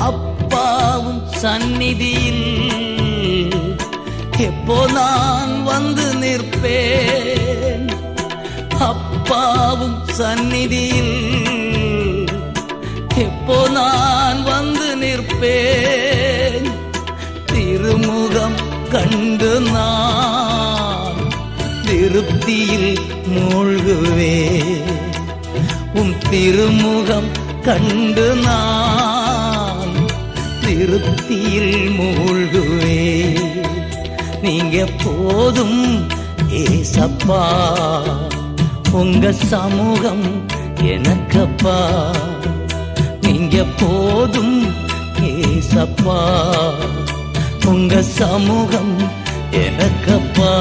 அப்பாவும் சந்நிதியில் எப்போ நான் வந்து நிற்பேன். அப்பாவும் சந்நிதியில் எப்போ நான் வந்து நிற்பேன். திருமுகம் கண்டு நான் திருப்தியில் மூழ்குவேன். திருமுகம் கண்டு நான் திருப்தியில் மூழ்குவேன். நீங்க போதும் ஏசப்பா, உங்க சமூகம் எனக்கப்பா. நீங்க போதும் ஏசப்பா, உங்க சமூகம் எனக்கப்பா.